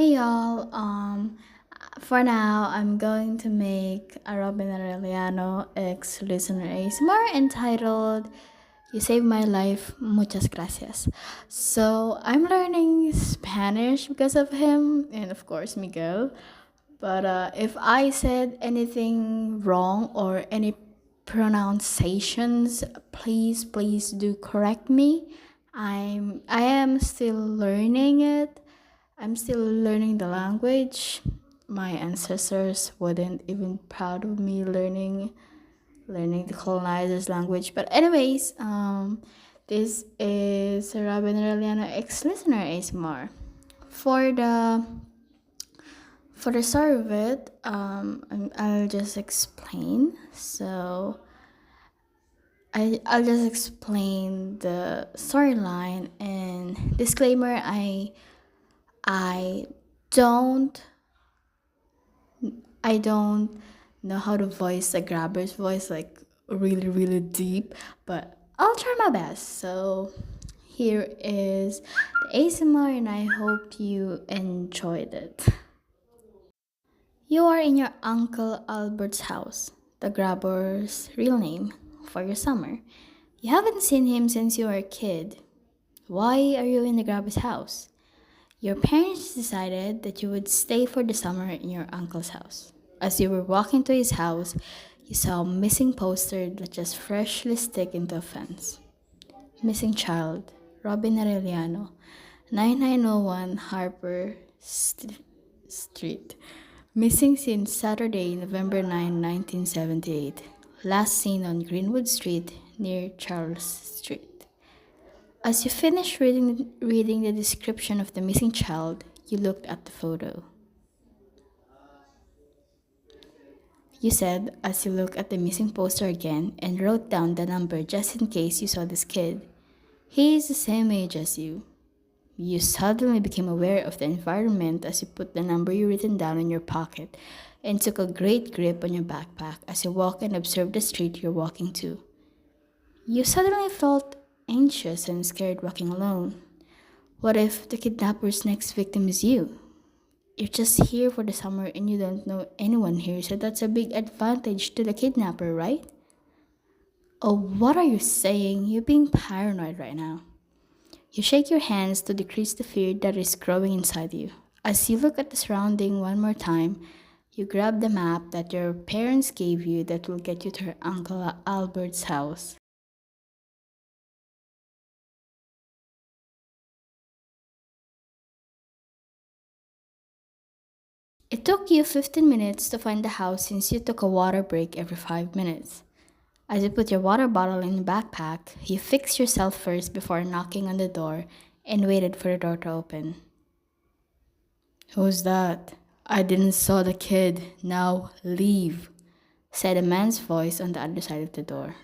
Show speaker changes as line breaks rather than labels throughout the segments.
Hey y'all, for now I'm going to make a 𝘠𝘰𝘪𝘴𝘓𝑗𝐵 ex listener ASMR entitled You Saved My Life, Muchas Gracias. So I'm learning Spanish because of him and of course Miguel. But if I said anything wrong or any pronunciations, please do correct me. I am still learning it. I'm still learning the language. My ancestors wouldn't even proud of me learning the colonizers' language. But anyways, this is Robin Aureliano ex-listener ASMR. For the for the start of it, I'll just explain. So I'll just explain the storyline and disclaimer. I don't I don't know how to voice a grabber's voice like really deep, but I'll try my best. So here is the ASMR and I hope you enjoyed it. You are in your Uncle Albert's house, the grabber's real name, for your summer. You haven't seen him since you were a kid. Why are you in the grabber's house? Your parents decided that you would stay for the summer in your uncle's house. As you were walking to his house, you saw a missing poster that just freshly stick into a fence. Missing child, Robin Arellano, 9901 Harper Street. Missing since Saturday, November 9, 1978. Last seen on Greenwood Street near Charles Street. As you finished reading the description of the missing child, you looked at the photo. You said, as you looked at the missing poster again and wrote down the number just in case you saw this kid. He is the same age as you. You suddenly became aware of the environment as you put the number you written down in your pocket and took a great grip on your backpack as you walked and observed the street you're walking to. You suddenly felt anxious and scared walking alone. What if the kidnapper's next victim is you? You're just here for the summer and you don't know anyone here, so that's a big advantage to the kidnapper, right? Oh, what are you saying? You're being paranoid right now. You shake your hands to decrease the fear that is growing inside you. As you look at the surrounding one more time, you grab the map that your parents gave you that will get you to her Uncle Albert's house. It took you 15 minutes to find the house since you took a water break every 5 minutes. As you put your water bottle in your backpack, you fixed yourself first before knocking on the door and waited for the door to open. Who's that? I didn't saw the kid. Now leave, said a man's voice on the other side of the door.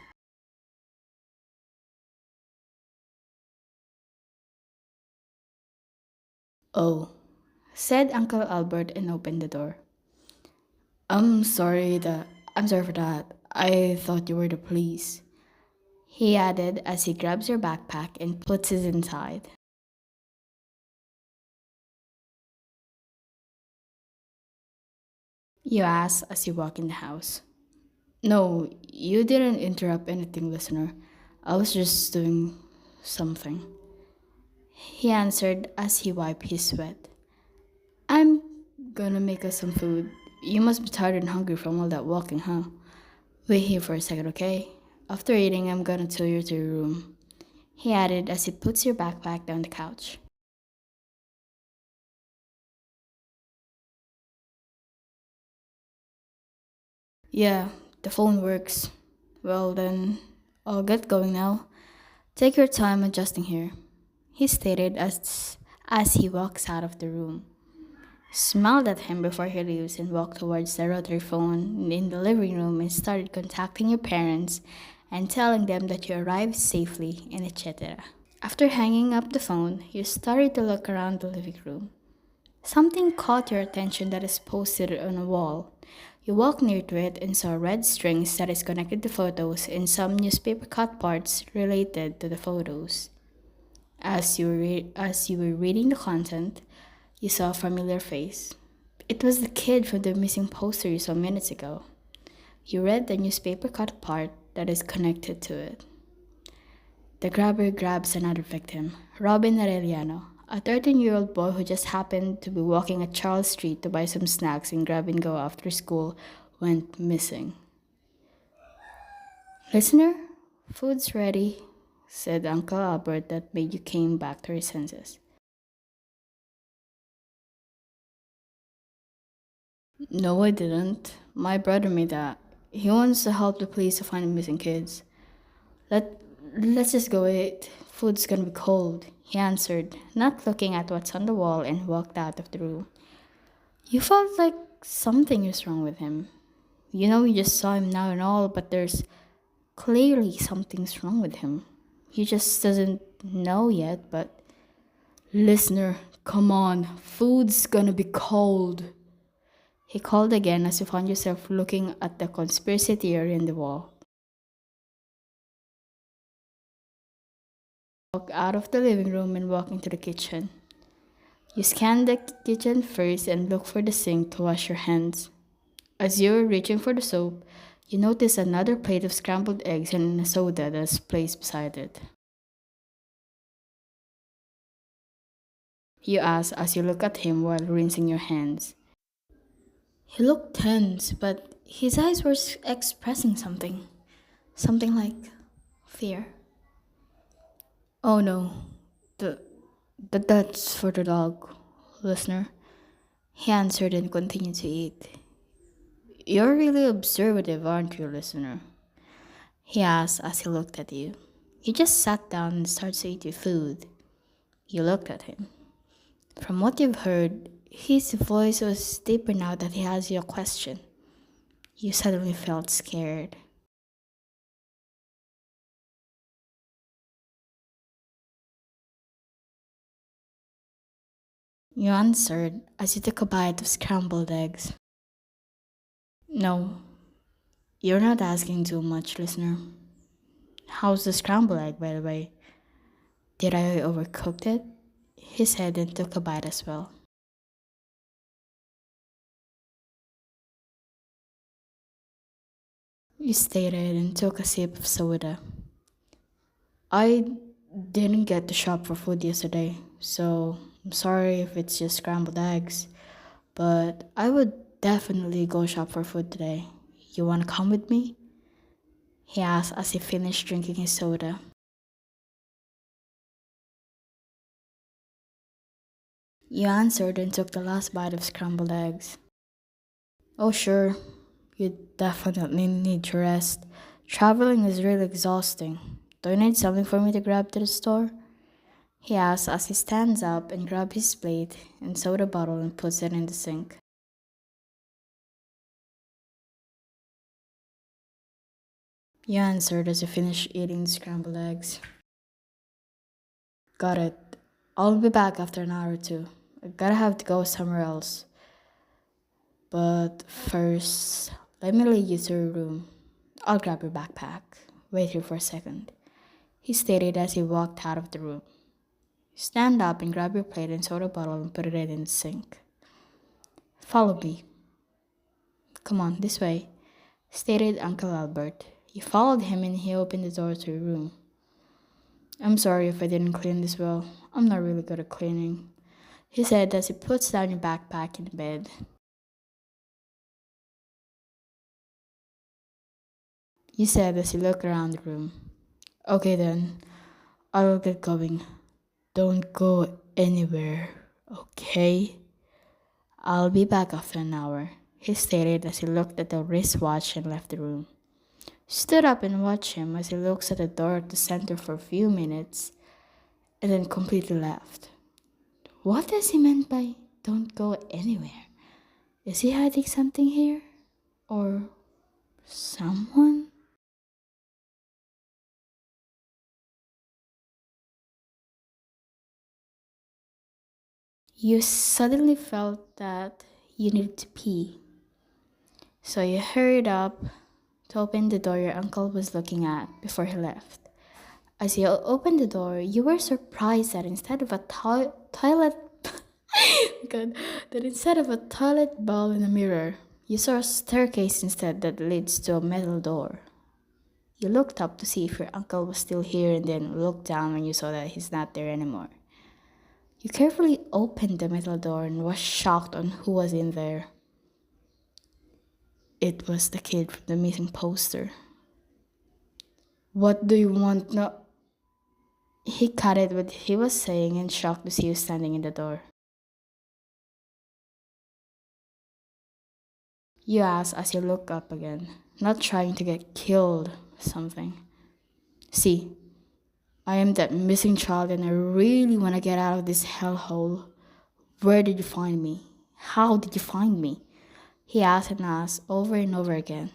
Oh, said Uncle Albert and opened the door. I'm sorry for that. I thought you were the police, he added as he grabs your backpack and puts it inside. You ask as you walk in the house. No, you didn't interrupt anything, listener. I was just doing something, he answered as he wiped his sweat. I'm gonna make us some food. You must be tired and hungry from all that walking, huh? Wait here for a second, okay? After eating, I'm gonna tell you to your room, he added as he puts your backpack down the couch. Yeah, the phone works. Well then, I'll get going now. Take your time adjusting here, he stated as he walks out of the room. Smiled at him before he leaves and walked towards the rotary phone in the living room and started contacting your parents and telling them that you arrived safely and etc. After hanging up the phone, you started to look around the living room. Something caught your attention that is posted on a wall. You walked near to it and saw red strings that is connected to photos and some newspaper cut parts related to the photos. As you were reading the content, You saw a familiar face. It was the kid from the missing poster you saw minutes ago. You read the newspaper cut part that is connected to it. The grabber grabs another victim, Robin Arellano, a 13-year-old boy who just happened to be walking at Charles Street to buy some snacks and grab and go after school, went missing. "Listener, food's ready," said Uncle Albert. That made you came back to your senses. "No, I didn't. My brother made that. He wants to help the police to find the missing kids." Let, let's just go eat. Food's gonna be cold," he answered, not looking at what's on the wall, and walked out of the room. You felt like something is wrong with him. You know you just saw him now and all, but there's clearly something's wrong with him. He just doesn't know yet, but "Listener, come on, food's gonna be cold," he called again as you found yourself looking at the conspiracy theory in the wall. Walk out of the living room and walk into the kitchen. You scan the kitchen first and look for the sink to wash your hands. As you were reaching for the soap, you notice another plate of scrambled eggs and a soda that's placed beside it. You ask as you look at him while rinsing your hands. He looked tense, but his eyes were expressing something. Something like fear. "Oh no, that's for the dog, listener," he answered and continued to eat. "You're really observative, aren't you, listener?" he asked as he looked at you. You just sat down and started to eat your food. You looked at him. From what you've heard, his voice was deeper now that he asked you a question. You suddenly felt scared. You answered as you took a bite of scrambled eggs. "No, you're not asking too much, listener. How's the scrambled egg, by the way? Did I overcook it?" he said and took a bite as well. You stated and took a sip of soda. "I didn't get to shop for food yesterday, so I'm sorry if it's just scrambled eggs, but I would definitely go shop for food today. You want to come with me?" he asked as he finished drinking his soda. You answered and took the last bite of scrambled eggs. "Oh, sure. You definitely need to rest. Traveling is really exhausting. Do you need something for me to grab to the store?" he asks as he stands up and grabs his plate and soda bottle and puts it in the sink. You answered as you finish eating the scrambled eggs. "Got it. I'll be back after an hour or two. I gotta have to go somewhere else. But first, let me lead you to your room. I'll grab your backpack. Wait here for a second," he stated as he walked out of the room. Stand up and grab your plate and soda bottle and put it in the sink. "Follow me." "Come on, this way," stated Uncle Albert. You followed him and he opened the door to your room. "I'm sorry if I didn't clean this well. I'm not really good at cleaning," he said as he puts down your backpack in the bed. You said as you look around the room. "Okay then, I'll get going. Don't go anywhere, okay? I'll be back after an hour," he stated as he looked at the wristwatch and left the room. Stood up and watched him as he looks at the door at the center for a few minutes and then completely left. What does he mean by "don't go anywhere"? Is he hiding something here? Or someone? You suddenly felt that you needed to pee. So you hurried up to open the door your uncle was looking at before he left. As you opened the door, you were surprised that instead of a toilet God, that instead of a toilet bowl and a mirror, you saw a staircase instead that leads to a metal door. You looked up to see if your uncle was still here and then looked down when you saw that he's not there anymore. You carefully opened the metal door and was shocked on who was in there. It was the kid from the missing poster. What do you want now? He cut it what he was saying and shocked to see you standing in the door. You asked as you look up again, not trying to get killed or something. See, I am that missing child and I really want to get out of this hellhole. Where did you find me? How did you find me? He asked and asked over and over again.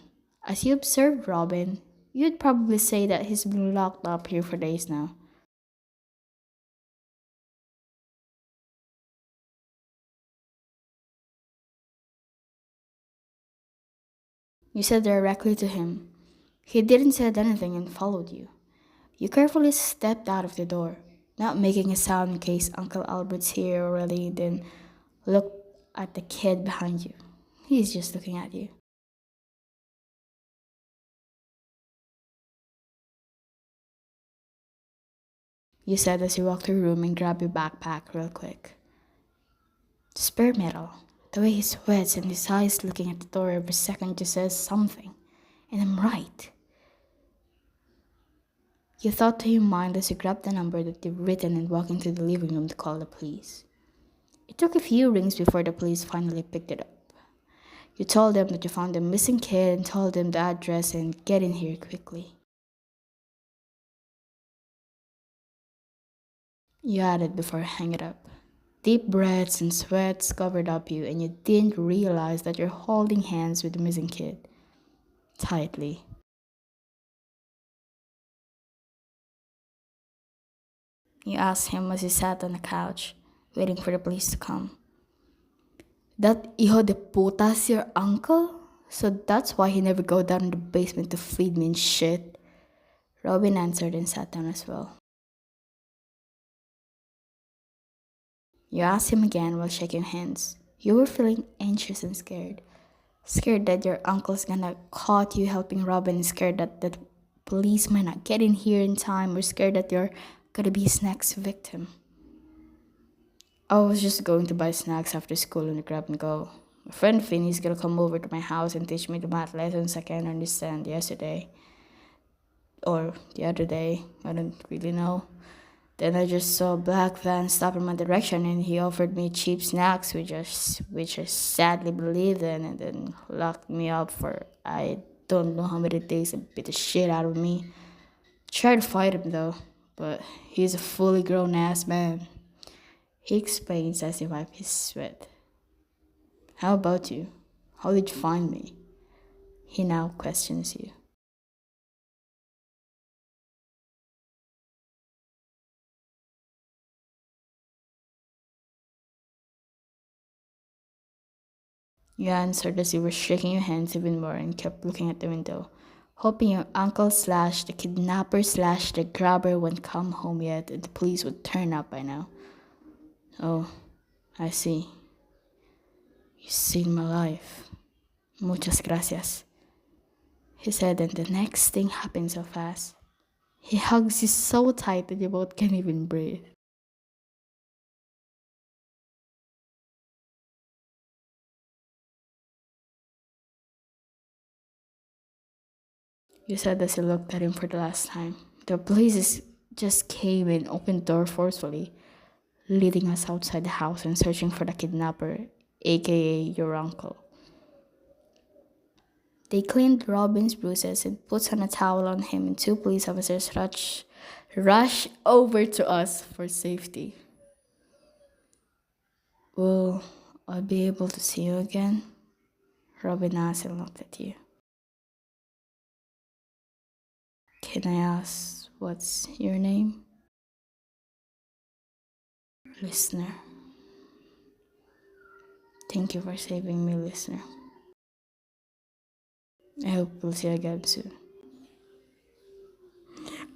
As you observed Robin, you'd probably say that he's been locked up here for days now. You said directly to him. He didn't say anything and followed you. You carefully stepped out of the door, not making a sound in case Uncle Albert's here already, then looked at the kid behind you. He's just looking at you. You said as you walked to your room and grabbed your backpack real quick. Spare metal. The way he sweats and his eyes looking at the door every second just says something. And I'm right. You thought to your mind as you grabbed the number that you've written and walked into the living room to call the police. It took a few rings before the police finally picked it up. You told them that you found the missing kid and told them the address and get in here quickly. You added before hanging it up. Deep breaths and sweats covered up you and you didn't realize that you're holding hands with the missing kid. Tightly. You asked him as he sat on the couch, waiting for the police to come. That 𝘃𝐪𝐴 your uncle? So that's why he never go down in the basement to feed me and shit. Robin answered and sat down as well. You asked him again while shaking hands. You were feeling anxious and scared. Scared that your uncle's gonna caught you helping Robin, scared that the police might not get in here in time, or scared that you're gonna be his next victim. I was just going to buy snacks after school and grab and go. My friend Finney's gonna come over to my house and teach me the math lessons I can't understand yesterday. Or the other day, I don't really know. Then I just saw a black van stop in my direction and he offered me cheap snacks, which I sadly believed in, and then locked me up for I don't know how many days and beat the shit out of me. Tried to fight him though, but he's a fully grown ass man. He explains as he wiped his sweat. How about you? How did you find me? He now questions you. You answered as you were shaking your hands even more and kept looking at the window, hoping your uncle slash the kidnapper slash the grabber wouldn't come home yet and the police would turn up by now. Oh, I see. You saved my life. Muchas gracias. He said, and the next thing happened so fast. He hugs you so tight that you both can't even breathe. You said as you looked at him for the last time. The police just came and opened the door forcefully, leading us outside the house and searching for the kidnapper, aka your uncle. They cleaned Robin's bruises and put on a towel on him, and two police officers rushed over to us for safety. Will I be able to see you again? Robin asked and looked at you. Can I ask what's your name? Listener. Thank you for saving me, listener. I hope we'll see you again soon.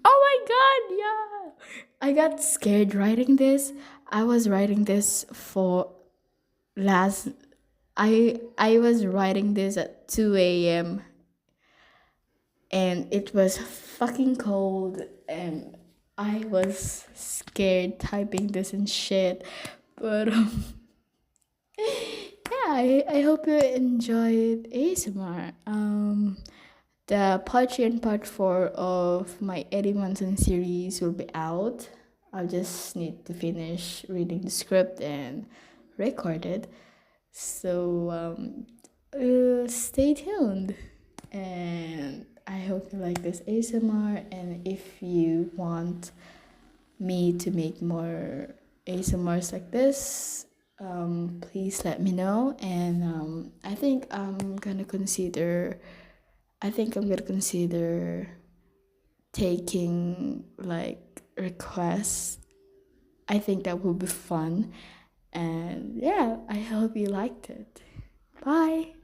Oh my god, yeah! I got scared writing this. I was writing this for last I was writing this at 2 a.m. and it was fucking cold and I was scared typing this and shit. But yeah, I hope you enjoyed ASMR. The part 3 and part 4 of my Eddie Munson series will be out. I'll just need to finish reading the script and record it. So stay tuned. And I hope you like this ASMR. And if you want me to make more ASMRs like this, please let me know. And I think I'm gonna consider taking like requests. I think that will be fun. And yeah, I hope you liked it. Bye.